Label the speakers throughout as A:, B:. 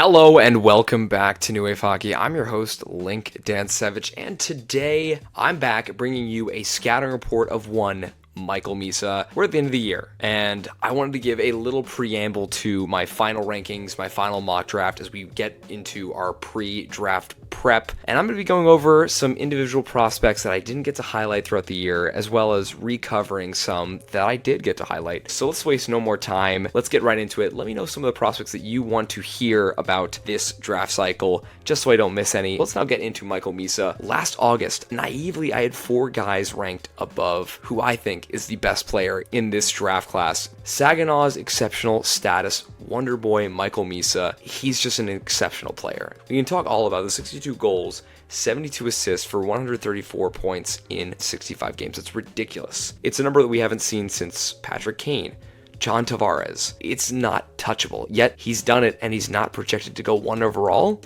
A: Hello and welcome back to New Wave Hockey. I'm your host, Link Dansevich, and today I'm back bringing you a scouting report of one Michael Misa. We're at the end of the year, and I wanted to give a little preamble to my final rankings, my final mock draft as we get into our pre-draft prep. And I'm going to be going over some individual prospects that I didn't get to highlight throughout the year, as well as recovering some that I did get to highlight. So let's waste no more time. Let's get right into it. Let me know some of the prospects that you want to hear about this draft cycle, just so I don't miss any. Let's now get into Michael Misa. Last August, naively, I had 4 guys ranked above who I think is the best player in this draft class. Saginaw's exceptional status, Wonder Boy Michael Misa. He's just an exceptional player. We can talk all about the 62 goals, 72 assists for 134 points in 65 games. It's ridiculous. It's a number that we haven't seen since Patrick Kane, John Tavares. It's not touchable, yet he's done it and he's not projected to go 1 overall.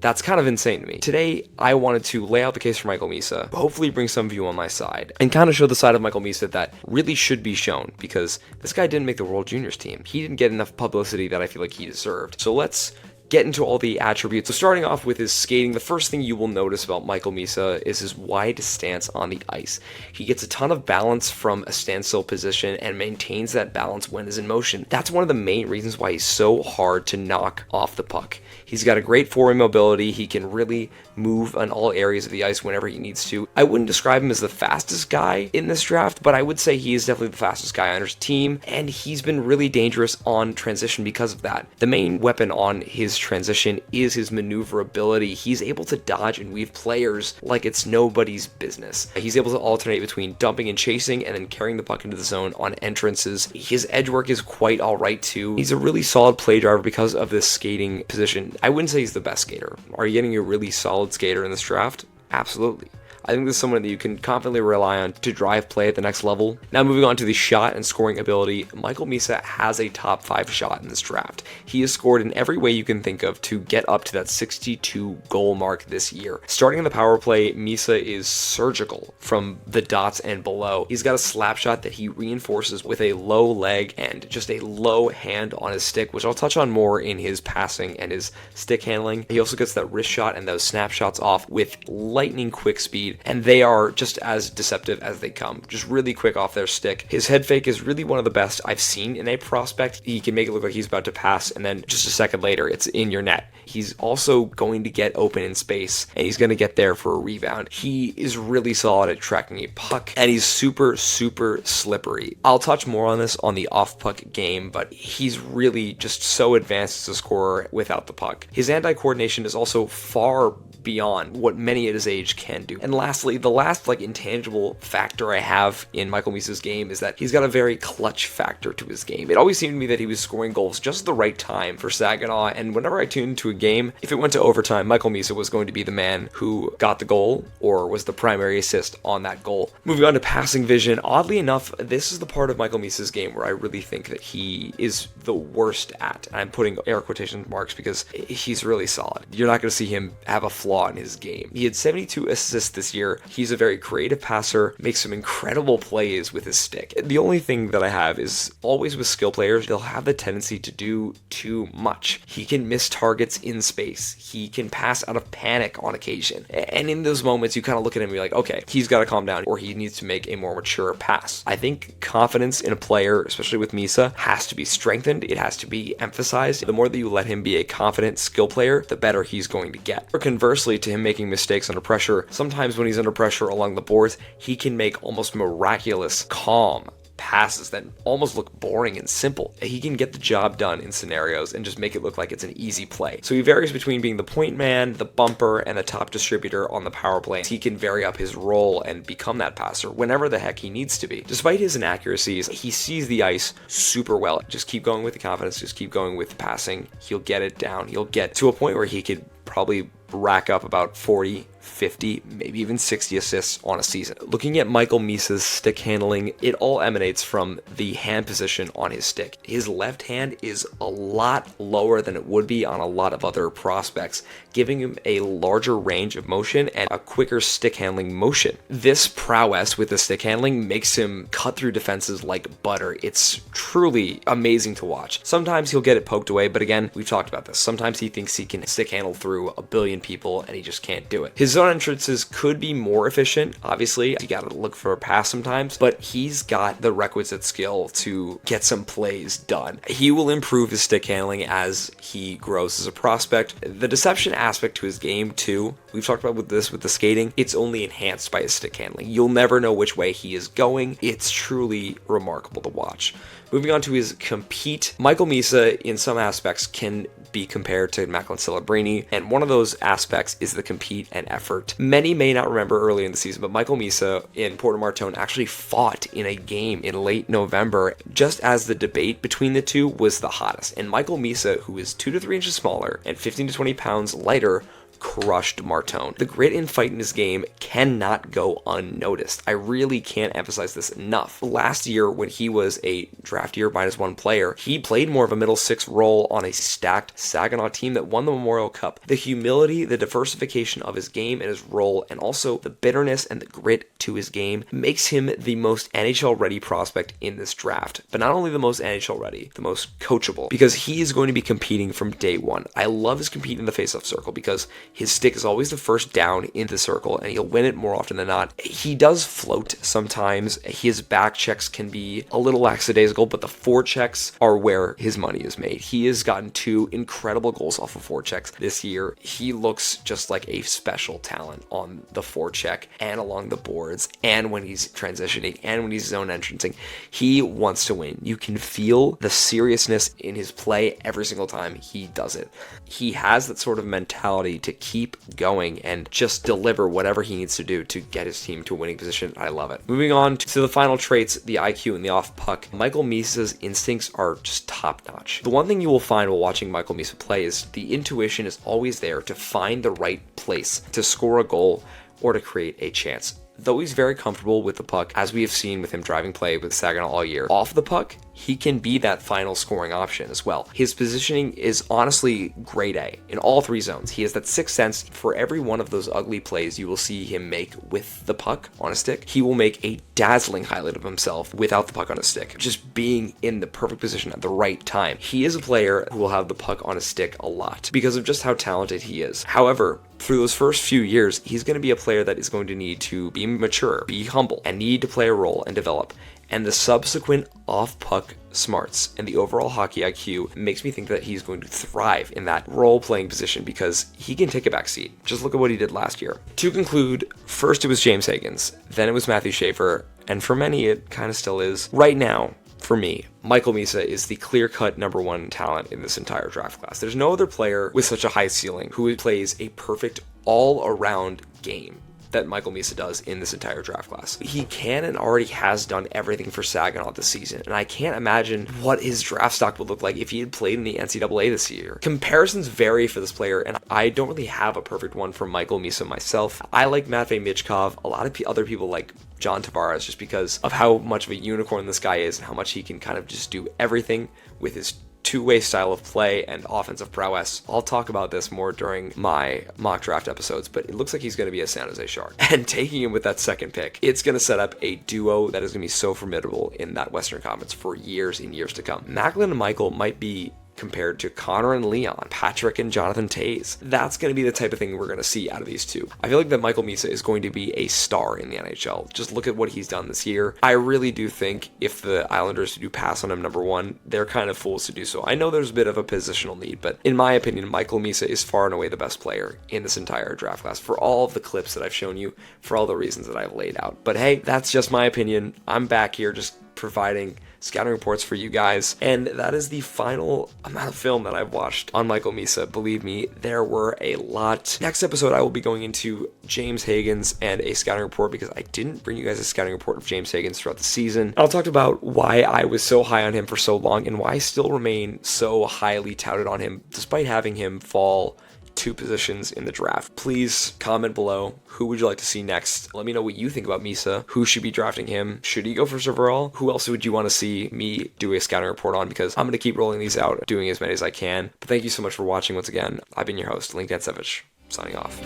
A: That's kind of insane to me. Today, I wanted to lay out the case for Michael Misa, hopefully bring some of you on my side, and kind of show the side of Michael Misa that really should be shown, because this guy didn't make the World Juniors team. He didn't get enough publicity that I feel like he deserved. So let's get into all the attributes. So starting off with his skating, the first thing you will notice about Michael Misa is his wide stance on the ice. He gets a ton of balance from a standstill position and maintains that balance when he's in motion. That's one of the main reasons why he's so hard to knock off the puck. He's got a great forward mobility. He can really move on all areas of the ice whenever he needs to. I wouldn't describe him as the fastest guy in this draft, but I would say he is definitely the fastest guy on his team, and he's been really dangerous on transition because of that. The main weapon on his transition is his maneuverability. He's able to dodge and weave players like it's nobody's business. He's able to alternate between dumping and chasing and then carrying the puck into the zone on entrances. His edge work is quite alright too. He's a really solid play driver because of this skating position. I wouldn't say he's the best skater. Are you getting a really solid skater in this draft? Absolutely. I think this is someone that you can confidently rely on to drive play at the next level. Now moving on to the shot and scoring ability, Michael Misa has a top 5 shot in this draft. He has scored in every way you can think of to get up to that 62 goal mark this year. Starting in the power play, Misa is surgical from the dots and below. He's got a slap shot that he reinforces with a low leg and just a low hand on his stick, which I'll touch on more in his passing and his stick handling. He also gets that wrist shot and those snapshots off with lightning quick speed, and they are just as deceptive as they come, just really quick off their stick. His head fake is really one of the best I've seen in a prospect. He can make it look like he's about to pass, and then just a second later, it's in your net. He's also going to get open in space, and he's going to get there for a rebound. He is really solid at tracking a puck, and he's super, super slippery. I'll touch more on this on the off-puck game, but he's really just so advanced as a scorer without the puck. His anti-coordination is also far beyond what many at his age can do. And lastly, the last intangible factor I have in Michael Misa's game is that he's got a very clutch factor to his game. It always seemed to me that he was scoring goals just at the right time for Saginaw, and whenever I tuned into a game, if it went to overtime, Michael Misa was going to be the man who got the goal or was the primary assist on that goal. Moving on to passing vision, oddly enough, this is the part of Michael Misa's game where I really think that he is the worst at. I'm putting air quotation marks because he's really solid. You're not going to see him have a flaw in his game. He had 72 assists this year. He's a very creative passer, makes some incredible plays with his stick. The only thing that I have is always with skill players, they'll have the tendency to do too much. He can miss targets in space. He can pass out of panic on occasion. And in those moments, you kind of look at him and be like, okay, he's got to calm down, or he needs to make a more mature pass. I think confidence in a player, especially with Misa, has to be strengthened. It has to be emphasized. The more that you let him be a confident skill player, the better he's going to get. Or conversely, to him making mistakes under pressure, sometimes when he's under pressure along the boards, he can make almost miraculous, calm passes that almost look boring and simple. He can get the job done in scenarios and just make it look like it's an easy play. So he varies between being the point man, the bumper, and the top distributor on the power play. He can vary up his role and become that passer whenever the heck he needs to be. Despite his inaccuracies, he sees the ice super well. Just keep going with the confidence, just keep going with the passing. He'll get it down. He'll get to a point where he could probably rack up about 40, 50, maybe even 60 assists on a season. Looking at Michael Misa's stick handling, it all emanates from the hand position on his stick. His left hand is a lot lower than it would be on a lot of other prospects, giving him a larger range of motion and a quicker stick handling motion. This prowess with the stick handling makes him cut through defenses like butter. It's truly amazing to watch. Sometimes he'll get it poked away, but again, we've talked about this. Sometimes he thinks he can stick handle through a billion people and he just can't do it. His zone entrances could be more efficient. Obviously, you gotta look for a pass sometimes, but he's got the requisite skill to get some plays done. He will improve his stick handling as he grows as a prospect. The deception aspect to his game too, we've talked about with the skating, it's only enhanced by his stick handling. You'll never know which way he is going. It's truly remarkable to watch. Moving on to his compete, Michael Misa in some aspects can be compared to Macklin Celebrini, and one of those aspects is the compete and effort. Many may not remember early in the season, but Michael Misa in Porto Martone actually fought in a game in late November, just as the debate between the two was the hottest. And Michael Misa, who is 2 to 3 inches smaller and 15 to 20 pounds lighter, crushed Martone. The grit and fight in his game cannot go unnoticed. I really can't emphasize this enough. Last year, when he was a draft year -1 player, he played more of a middle six role on a stacked Saginaw team that won the Memorial Cup. The humility, the diversification of his game and his role, and also the bitterness and the grit to his game makes him the most NHL-ready prospect in this draft. But not only the most NHL-ready, the most coachable, because he is going to be competing from day one. I love his compete in the face-off circle because his stick is always the first down in the circle, and he'll win it more often than not. He does float sometimes. His back checks can be a little lackadaisical, but the forechecks are where his money is made. He has gotten 2 incredible goals off of forechecks this year. He looks just like a special talent on the forecheck and along the boards, and when he's transitioning, and when he's zone entrancing. He wants to win. You can feel the seriousness in his play every single time he does it. He has that sort of mentality to keep going and just deliver whatever he needs to do to get his team to a winning position. I love it. Moving on to the final traits, the IQ and the off puck. Michael Misa's instincts are just top notch. The one thing you will find while watching Michael Misa play is the intuition is always there to find the right place to score a goal or to create a chance. Though he's very comfortable with the puck, as we have seen with him driving play with Saginaw all year, off the puck, he can be that final scoring option as well. His positioning is honestly grade A in all 3 zones. He has that sixth sense. For every one of those ugly plays you will see him make with the puck on a stick, he will make a dazzling highlight of himself without the puck on his stick, just being in the perfect position at the right time. He is a player who will have the puck on his stick a lot because of just how talented he is. However, through those first few years, he's going to be a player that is going to need to be mature, be humble, and need to play a role and develop. And the subsequent off-puck smarts and the overall hockey IQ makes me think that he's going to thrive in that role-playing position because he can take a back seat. Just look at what he did last year. To conclude, first it was James Higgins, then it was Matthew Schaefer, and for many it kind of still is. Right now, for me, Michael Misa is the clear-cut #1 talent in this entire draft class. There's no other player with such a high ceiling who plays a perfect all-around game that Michael Misa does in this entire draft class. He can and already has done everything for Saginaw this season, and I can't imagine what his draft stock would look like if he had played in the NCAA this year. Comparisons vary for this player, and I don't really have a perfect one for Michael Misa myself. I like Matvei Michkov. A lot of other people like John Tavares just because of how much of a unicorn this guy is and how much he can kind of just do everything with his two-way style of play and offensive prowess. I'll talk about this more during my mock draft episodes, but it looks like he's going to be a San Jose Shark. And taking him with that second pick, it's going to set up a duo that is going to be so formidable in that Western Conference for years and years to come. Macklin and Michael might be compared to Connor and Leon, Patrick and Jonathan Toews. That's going to be the type of thing we're going to see out of these two. I feel like that Michael Misa is going to be a star in the NHL. Just look at what he's done this year. I really do think if the Islanders do pass on him #1, they're kind of fools to do so. I know there's a bit of a positional need, but in my opinion, Michael Misa is far and away the best player in this entire draft class for all of the clips that I've shown you, for all the reasons that I've laid out. But hey, that's just my opinion. I'm back here just providing scouting reports for you guys, and that is the final amount of film that I've watched on Michael Misa. Believe me, there were a lot. Next episode, I will be going into James Higgins and a scouting report because I didn't bring you guys a scouting report of James Higgins throughout the season. I'll talk about why I was so high on him for so long and why I still remain so highly touted on him despite having him fall 2 positions in the draft. Please comment below. Who would you like to see next? Let me know what you think about Misa. Who should be drafting him? Should he go first overall? Who else would you want to see me do a scouting report on? Because I'm going to keep rolling these out, doing as many as I can. But thank you so much for watching once again. I've been your host, Link Dansevich, signing off.